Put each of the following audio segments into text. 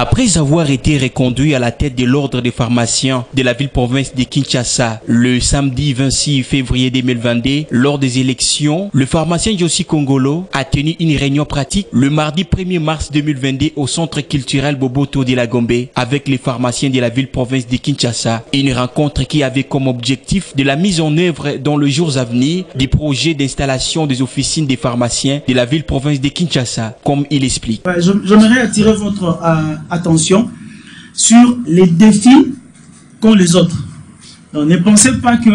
Après avoir été reconduit à la tête de l'ordre des pharmaciens de la ville-province de Kinshasa le samedi 26 février 2022, lors des élections, le pharmacien Jossi Kongolo a tenu une réunion pratique le mardi 1er mars 2022 au centre culturel Boboto de la Gombe avec les pharmaciens de la ville-province de Kinshasa. Une rencontre qui avait comme objectif de la mise en œuvre dans les jours à venir du projet d'installation des officines des pharmaciens de la ville-province de Kinshasa, comme il explique. J'aimerais attirer votre attention sur les défis qu'ont les autres. Donc, ne pensez pas que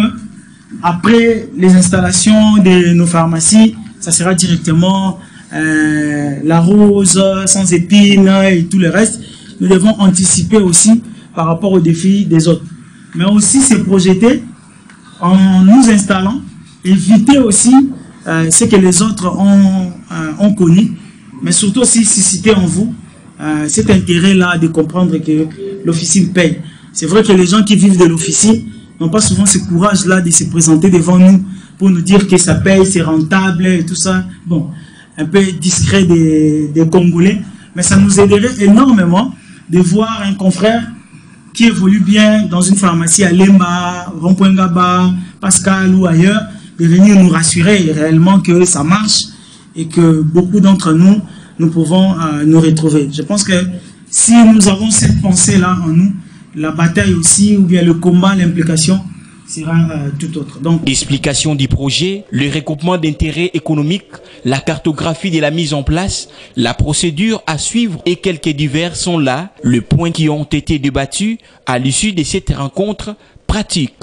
après les installations de nos pharmacies, ça sera directement la rose sans épines et tout le reste. Nous devons anticiper aussi par rapport aux défis des autres. Mais aussi se projeter en nous installant, éviter aussi ce que les autres ont connu, mais surtout aussi susciter en vous cet intérêt-là de comprendre que l'officine paye. C'est vrai que les gens qui vivent de l'officine n'ont pas souvent ce courage-là de se présenter devant nous pour nous dire que ça paye, c'est rentable et tout ça. Bon, un peu discret des Congolais, mais ça nous aiderait énormément de voir un confrère qui évolue bien dans une pharmacie à Lemba, Rond-Point-Gaba, Pascal ou ailleurs, de venir nous rassurer réellement que ça marche et que beaucoup d'entre nous, nous pouvons nous retrouver. Je pense que si nous avons cette pensée-là en nous, la bataille aussi, ou bien le combat, l'implication, sera tout autre. Donc, l'explication du projet, le recoupement d'intérêts économiques, la cartographie de la mise en place, la procédure à suivre et quelques divers sont là, les points qui ont été débattus à l'issue de cette rencontre pratique.